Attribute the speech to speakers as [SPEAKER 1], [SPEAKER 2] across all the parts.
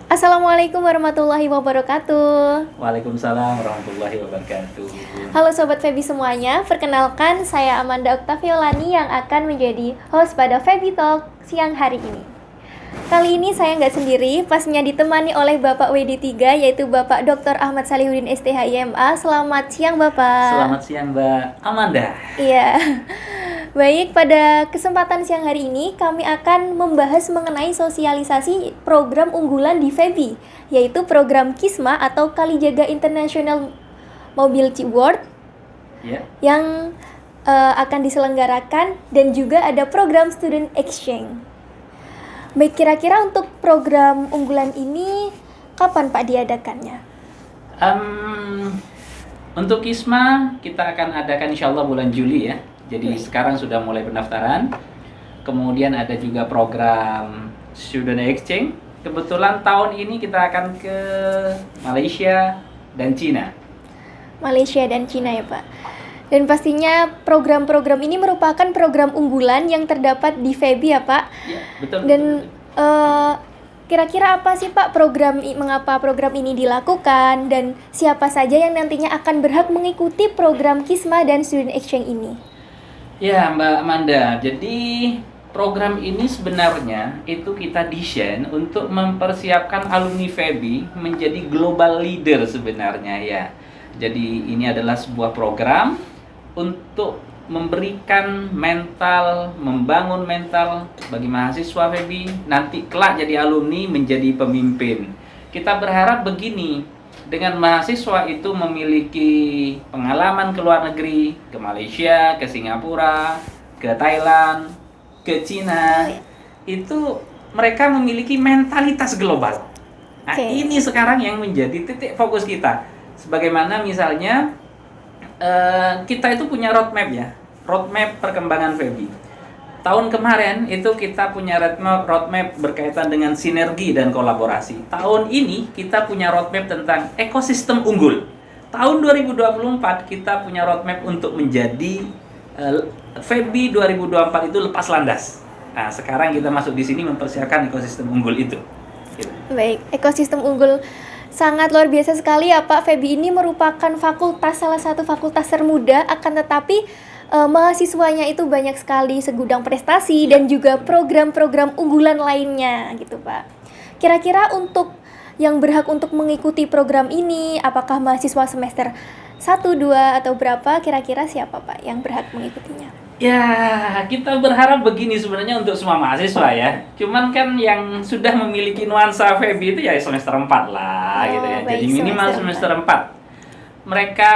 [SPEAKER 1] Assalamualaikum warahmatullahi wabarakatuh.
[SPEAKER 2] Waalaikumsalam warahmatullahi wabarakatuh.
[SPEAKER 1] Halo Sobat Febi semuanya, perkenalkan saya Amanda Oktaviolani yang akan menjadi host pada Febi Talk siang hari ini. Kali ini saya nggak sendiri, pastinya ditemani oleh Bapak WD3 yaitu Bapak Dr. Ahmad Salihudin STHIMA. Selamat siang Bapak.
[SPEAKER 2] Selamat siang Mbak Amanda.
[SPEAKER 1] Iya. Baik, pada kesempatan siang hari ini kami akan membahas mengenai sosialisasi program unggulan di FEBI, yaitu program KISMA atau Kalijaga International Mobility Award yang akan diselenggarakan, dan juga ada program Student Exchange. Baik, kira-kira untuk program unggulan ini kapan Pak diadakannya?
[SPEAKER 2] Untuk KISMA kita akan adakan insya Allah bulan Juli ya. Jadi sekarang sudah mulai pendaftaran. Kemudian ada juga program Student Exchange. Kebetulan tahun ini kita akan ke Malaysia dan Cina.
[SPEAKER 1] Malaysia dan Cina ya Pak. Dan pastinya program-program ini merupakan program unggulan yang terdapat di FEBI ya Pak.
[SPEAKER 2] Ya, betul.
[SPEAKER 1] Dan kira-kira apa sih Pak mengapa program ini dilakukan, dan siapa saja yang nantinya akan berhak mengikuti program KISMA dan Student Exchange ini?
[SPEAKER 2] Ya Mbak Amanda, jadi program ini sebenarnya itu kita desain untuk mempersiapkan alumni FEBI menjadi global leader sebenarnya ya. Jadi ini adalah sebuah program untuk memberikan mental, membangun mental bagi mahasiswa FEBI nanti kelak jadi alumni menjadi pemimpin. Kita berharap begini, dengan mahasiswa itu memiliki pengalaman ke luar negeri, ke Malaysia, ke Singapura, ke Thailand, ke Cina, itu mereka memiliki mentalitas global. Nah, ini sekarang yang menjadi titik fokus kita. Sebagaimana misalnya kita itu punya roadmap ya, roadmap perkembangan FEBI. Tahun kemarin itu kita punya roadmap berkaitan dengan sinergi dan kolaborasi. Tahun ini kita punya roadmap tentang ekosistem unggul. Tahun 2024 kita punya roadmap untuk menjadi FEBI 2024 itu lepas landas. Nah, sekarang kita masuk di sini mempersiapkan ekosistem unggul itu. Gitu.
[SPEAKER 1] Baik, ekosistem unggul sangat luar biasa sekali ya Pak. FEBI ini merupakan salah satu fakultas termuda, akan tetapi mahasiswanya itu banyak sekali, segudang prestasi dan juga program-program unggulan lainnya gitu Pak. Kira-kira untuk yang berhak untuk mengikuti program ini, apakah mahasiswa semester 1, 2 atau berapa, kira-kira siapa Pak yang berhak mengikutinya?
[SPEAKER 2] Ya, kita berharap begini sebenarnya untuk semua mahasiswa ya. Cuman kan yang sudah memiliki nuansa FEBI itu ya semester 4 lah gitu ya. Jadi minimal semester 4. Mereka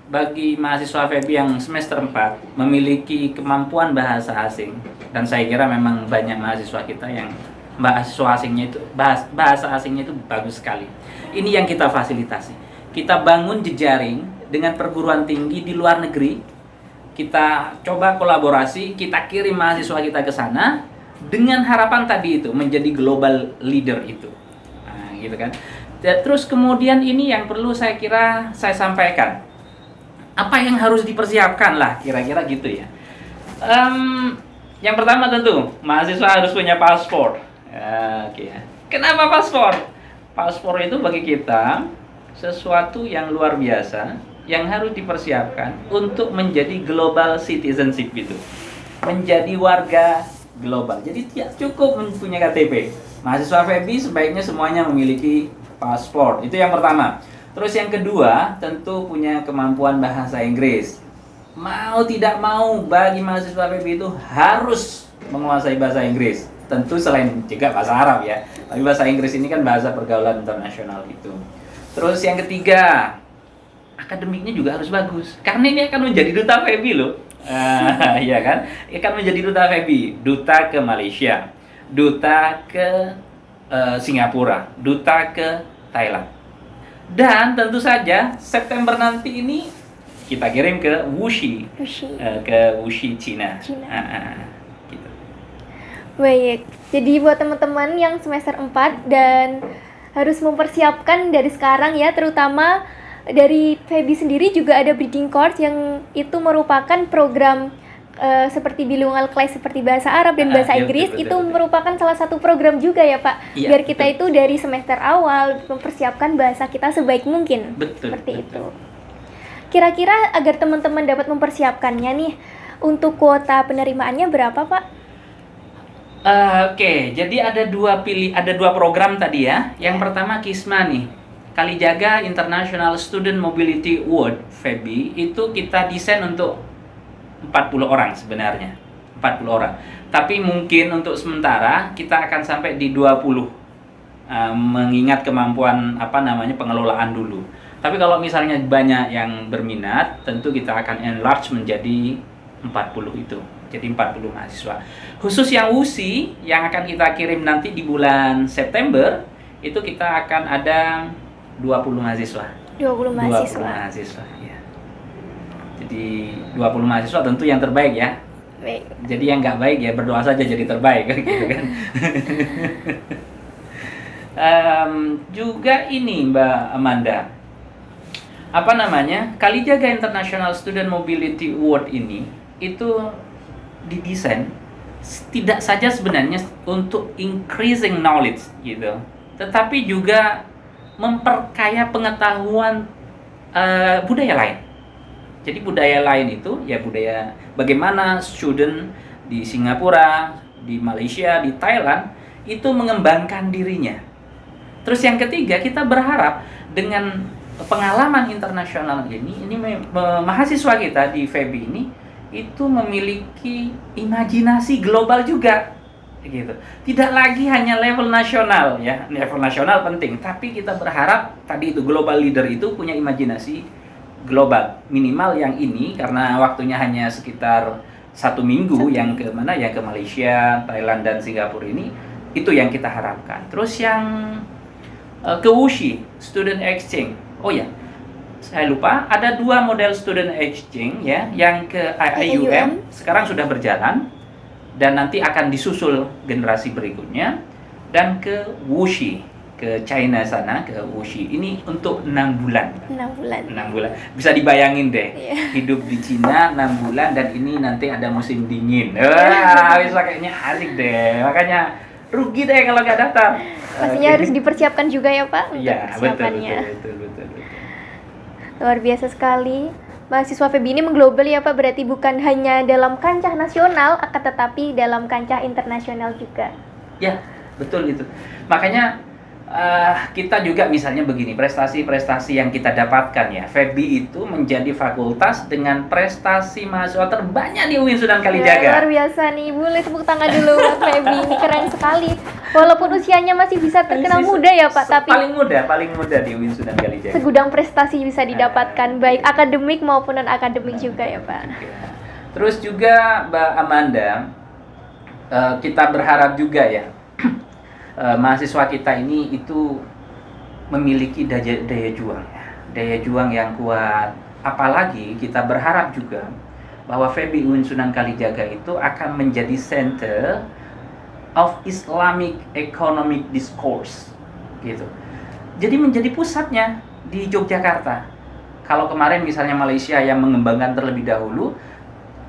[SPEAKER 2] bagi mahasiswa FEBI yang semester 4 memiliki kemampuan bahasa asing, dan saya kira memang banyak mahasiswa kita yang bahasa asingnya itu bagus sekali. Ini yang kita fasilitasi. Kita bangun jejaring dengan perguruan tinggi di luar negeri. Kita coba kolaborasi, kita kirim mahasiswa kita ke sana dengan harapan tadi itu menjadi global leader itu. Nah, gitu kan. Terus kemudian ini yang perlu saya kira saya sampaikan. Apa yang harus dipersiapkan lah, kira-kira gitu ya. Yang pertama tentu, mahasiswa harus punya paspor. Oke. Kenapa paspor? Paspor itu bagi kita sesuatu yang luar biasa, yang harus dipersiapkan untuk menjadi global citizenship itu. Menjadi warga global. Jadi tidak cukup mempunyai KTP. Mahasiswa FEBI sebaiknya semuanya memiliki paspor. Itu yang pertama. Terus yang kedua, tentu punya kemampuan bahasa Inggris. Mau tidak mau, bagi mahasiswa FEBI itu harus menguasai bahasa Inggris. Tentu selain juga bahasa Arab ya. Tapi bahasa Inggris ini kan bahasa pergaulan internasional gitu. Terus yang ketiga, akademiknya juga harus bagus. Karena ini akan menjadi duta FEBI loh. Iya kan? Akan menjadi duta FEBI. Duta ke Malaysia, duta ke Singapura, duta ke Thailand. Dan tentu saja September nanti ini kita kirim ke Wuxi. Ke Wuxi, Cina. Gitu.
[SPEAKER 1] Baik, jadi buat teman-teman yang semester 4 dan harus mempersiapkan dari sekarang ya, terutama dari FEBI sendiri juga ada breeding course yang itu merupakan program seperti bilingual class seperti bahasa Arab dan bahasa
[SPEAKER 2] Iya,
[SPEAKER 1] Inggris
[SPEAKER 2] betul,
[SPEAKER 1] itu
[SPEAKER 2] betul.
[SPEAKER 1] merupakan salah satu program juga ya Pak.
[SPEAKER 2] Iya,
[SPEAKER 1] Biar kita
[SPEAKER 2] betul.
[SPEAKER 1] itu dari semester awal mempersiapkan bahasa kita sebaik mungkin.
[SPEAKER 2] Betul,
[SPEAKER 1] Seperti
[SPEAKER 2] betul.
[SPEAKER 1] itu. Kira-kira agar teman-teman dapat mempersiapkannya nih, untuk kuota penerimaannya berapa Pak?
[SPEAKER 2] Oke, jadi ada dua program tadi ya. Yang pertama Kisma nih, Kalijaga International Student Mobility Award (FEBI) itu kita desain untuk 40 orang sebenarnya. 40 orang. Tapi mungkin untuk sementara kita akan sampai di 20. Mengingat kemampuan pengelolaan dulu. Tapi kalau misalnya banyak yang berminat, tentu kita akan enlarge menjadi 40 itu. Jadi 40 mahasiswa. Khusus yang USI yang akan kita kirim nanti di bulan September, itu kita akan ada 20 mahasiswa.
[SPEAKER 1] 20 mahasiswa.
[SPEAKER 2] 20 mahasiswa, ya. Jadi 20 mahasiswa tentu yang terbaik ya.
[SPEAKER 1] Baik.
[SPEAKER 2] Jadi yang nggak baik ya berdoa saja jadi terbaik gitu kan. Juga ini Mbak Amanda, Kalijaga International Student Mobility Award ini itu didesain tidak saja sebenarnya untuk increasing knowledge gitu, tetapi juga memperkaya pengetahuan budaya lain. Jadi budaya lain itu ya budaya bagaimana student di Singapura, di Malaysia, di Thailand itu mengembangkan dirinya. Terus yang ketiga, kita berharap dengan pengalaman internasional ini mahasiswa kita di FEBI ini itu memiliki imajinasi global juga gitu. Tidak lagi hanya level nasional ya. Level nasional penting, tapi kita berharap tadi itu global leader itu punya imajinasi global. Minimal yang ini karena waktunya hanya sekitar 1 minggu yang ke mana? Yang ke Malaysia, Thailand dan Singapura ini itu yang kita harapkan. Terus yang ke WUSI, student exchange. Oh ya, saya lupa, ada 2 model student exchange ya, yang ke IIUM sekarang sudah berjalan dan nanti akan disusul generasi berikutnya, dan ke WUSI, ke China sana, ke WUSI. Ini untuk 6 bulan.
[SPEAKER 1] 6 bulan.
[SPEAKER 2] 6 bulan. Bisa dibayangin deh,
[SPEAKER 1] Iya.
[SPEAKER 2] hidup di Cina 6 bulan dan ini nanti ada musim dingin. Wah, bisa kayaknya asik deh. Makanya rugi deh kalau nggak daftar.
[SPEAKER 1] Pastinya harus dipersiapkan juga ya Pak untuk
[SPEAKER 2] Iya,
[SPEAKER 1] persiapannya.
[SPEAKER 2] betul.
[SPEAKER 1] Luar biasa sekali. Mahasiswa FEBI ini mengglobal ya Pak, berarti bukan hanya dalam kancah nasional, akan tetapi dalam kancah internasional juga.
[SPEAKER 2] Ya, betul itu. Makanya kita juga misalnya begini, prestasi-prestasi yang kita dapatkan ya. FEBI itu menjadi fakultas dengan prestasi mahasiswa terbanyak di UIN Sunan Kalijaga.
[SPEAKER 1] Luar biasa nih, boleh tepuk tangan dulu buat FEBI, ini keren sekali. Walaupun usianya masih bisa terkenal muda ya Pak, tapi
[SPEAKER 2] paling muda di UIN Sunan Kalijaga.
[SPEAKER 1] segudang prestasi bisa didapatkan, baik akademik maupun non-akademik juga ya Pak.
[SPEAKER 2] Terus juga Mbak Amanda, kita berharap juga ya, mahasiswa kita ini itu memiliki daya juang yang kuat. Apalagi kita berharap juga bahwa FEBI UIN Sunan Kalijaga itu akan menjadi center of Islamic Economic Discourse gitu. Jadi menjadi pusatnya di Yogyakarta. Kalau kemarin misalnya Malaysia yang mengembangkan terlebih dahulu,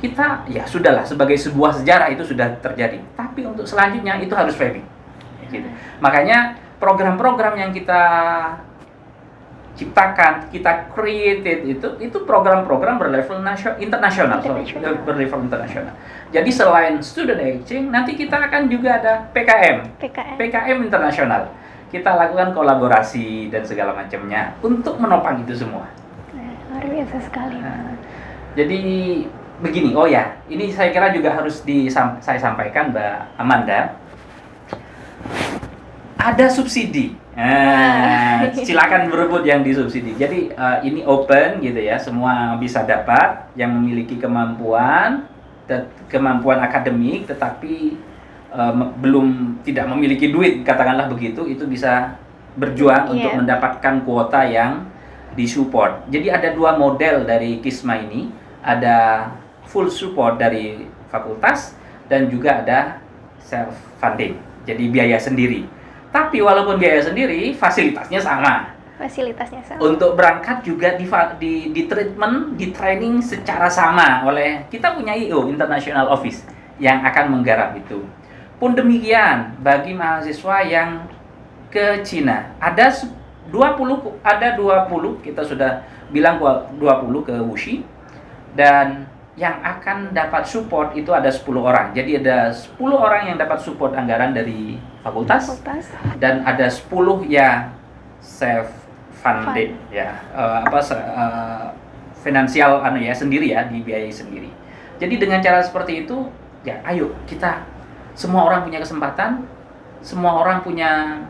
[SPEAKER 2] kita ya sudahlah, sebagai sebuah sejarah itu sudah terjadi. Tapi untuk selanjutnya itu harus FEBI. Gitu. Makanya program-program yang kita ciptakan, kita created itu program-program berlevel internasional. Berlevel internasional. Jadi selain student exchange, nanti kita akan juga ada PKM internasional. Kita lakukan kolaborasi dan segala macamnya untuk menopang itu semua.
[SPEAKER 1] Luar biasa sekali.
[SPEAKER 2] Jadi begini, oh ya, ini saya kira juga harus saya sampaikan Mbak Amanda. Ada subsidi. Silakan berebut yang disubsidi. Jadi ini open gitu ya, semua bisa dapat yang memiliki kemampuan akademik tetapi tidak memiliki duit, katakanlah begitu, itu bisa berjuang untuk mendapatkan kuota yang disupport. Jadi ada 2 model dari Kisma ini, ada full support dari fakultas dan juga ada self funding. Jadi biaya sendiri. Tapi walaupun biaya sendiri, fasilitasnya sama.
[SPEAKER 1] Fasilitasnya sama.
[SPEAKER 2] Untuk berangkat juga di treatment, di training secara sama oleh kita punya IO International Office yang akan menggarap itu. Pun demikian bagi mahasiswa yang ke Cina, ada 20 kita sudah bilang 20 ke Wuxi, dan yang akan dapat support itu ada 10 orang. Jadi ada 10 orang yang dapat support anggaran dari fakultas. Dan ada 10 yang self funded ya, finansial sendiri ya, dibiayai sendiri. Jadi dengan cara seperti itu ya, ayo kita semua orang punya kesempatan, semua orang punya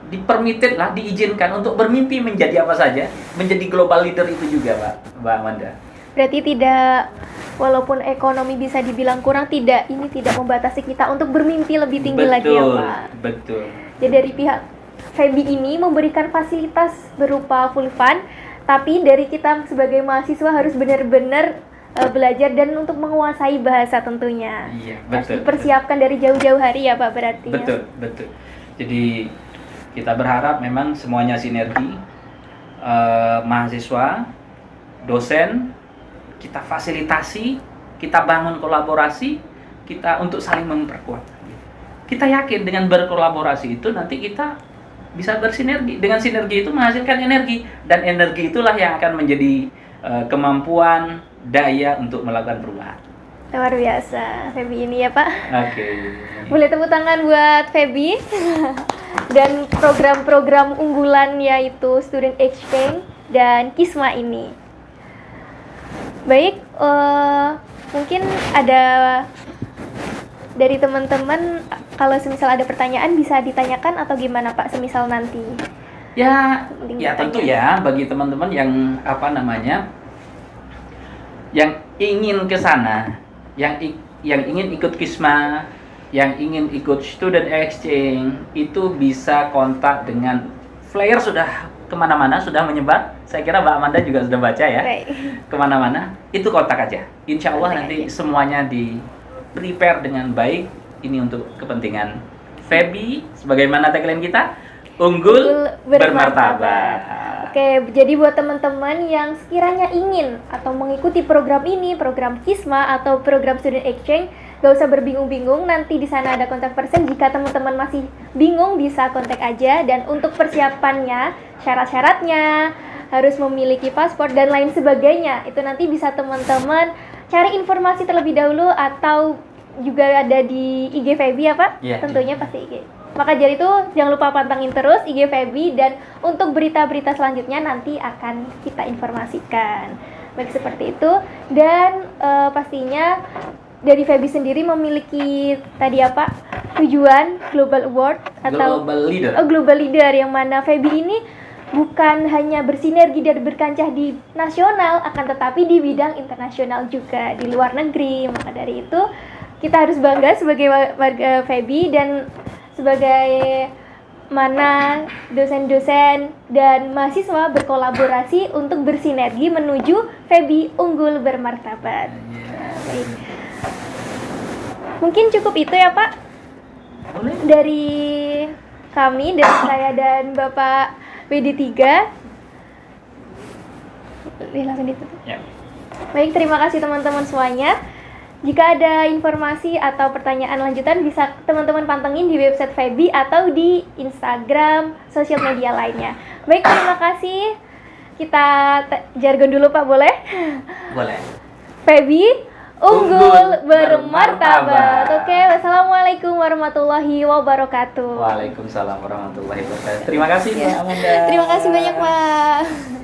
[SPEAKER 2] dipermitted lah, diizinkan untuk bermimpi menjadi apa saja, menjadi global leader itu juga, Mbak Amanda.
[SPEAKER 1] Berarti tidak, walaupun ekonomi bisa dibilang kurang, tidak membatasi kita untuk bermimpi lebih tinggi lagi ya Pak.
[SPEAKER 2] Betul.
[SPEAKER 1] Jadi dari pihak FEBI ini memberikan fasilitas berupa full fund, tapi dari kita sebagai mahasiswa harus benar-benar belajar dan untuk menguasai bahasa tentunya.
[SPEAKER 2] Iya, betul.
[SPEAKER 1] Harus dipersiapkan dari jauh-jauh hari ya Pak berarti.
[SPEAKER 2] Betul. Jadi kita berharap memang semuanya sinergi, mahasiswa, dosen, kita fasilitasi, kita bangun kolaborasi, kita untuk saling memperkuat. Kita yakin dengan berkolaborasi itu nanti kita bisa bersinergi. Dengan sinergi itu menghasilkan energi, dan energi itulah yang akan menjadi kemampuan daya untuk melakukan perubahan.
[SPEAKER 1] Luar biasa FEBI ini ya Pak.
[SPEAKER 2] Oke.
[SPEAKER 1] Boleh tepuk tangan buat FEBI dan program-program unggulan yaitu Student Exchange dan Kisma ini. Baik, mungkin ada dari teman-teman, kalau semisal ada pertanyaan bisa ditanyakan atau gimana Pak, semisal nanti?
[SPEAKER 2] Ya tentu ya, bagi teman-teman yang yang ingin ke sana, yang ingin ikut Kisma, yang ingin ikut Student Exchange, itu bisa kontak dengan flyer, sudah kemana-mana, sudah menyebar. Saya kira Mbak Amanda juga sudah baca ya.
[SPEAKER 1] Baik.
[SPEAKER 2] Kemana-mana, itu kontak aja. Insya Allah nanti semuanya di prepare dengan baik. Ini untuk kepentingan FEBI, sebagaimana tagline kita, unggul bermartabat.
[SPEAKER 1] Oke, jadi buat teman-teman yang sekiranya ingin atau mengikuti program ini, program Kisma atau program Student Exchange, gak usah berbingung-bingung, nanti di sana ada kontak person. Jika teman-teman masih bingung bisa kontak aja. Dan untuk persiapannya, syarat-syaratnya, harus memiliki paspor dan lain sebagainya, itu nanti bisa teman-teman cari informasi terlebih dahulu, atau juga ada di IG FEBI ya Pak?
[SPEAKER 2] Ya,
[SPEAKER 1] tentunya pasti IG. Maka dari itu jangan lupa pantengin terus IG FEBI, dan untuk berita-berita selanjutnya nanti akan kita informasikan. Baik, seperti itu. Dan pastinya dari FEBI sendiri memiliki tadi apa? Tujuan Global Award atau Global Leader, yang mana FEBI ini bukan hanya bersinergi dan berkancah di nasional, akan tetapi di bidang internasional juga, di luar negeri. Maka dari itu kita harus bangga sebagai warga FEBI, dan sebagai mana dosen-dosen dan mahasiswa berkolaborasi untuk bersinergi menuju FEBI unggul bermartabat. Baik. Mungkin cukup itu ya Pak.
[SPEAKER 2] Boleh.
[SPEAKER 1] Dari kami, dari saya dan Bapak WD3. Langsung ditutup.
[SPEAKER 2] Ya.
[SPEAKER 1] Baik, terima kasih teman-teman semuanya. Jika ada informasi atau pertanyaan lanjutan, bisa teman-teman pantengin di website FEBI atau di Instagram, sosial media lainnya. Baik, terima kasih. Kita jargon dulu Pak, boleh?
[SPEAKER 2] Boleh.
[SPEAKER 1] FEBI unggul bermartabat. Oke, wassalamualaikum warahmatullahi wabarakatuh.
[SPEAKER 2] Waalaikumsalam warahmatullahi wabarakatuh. Terima kasih Mbak Amanda.
[SPEAKER 1] Terima kasih banyak Pak.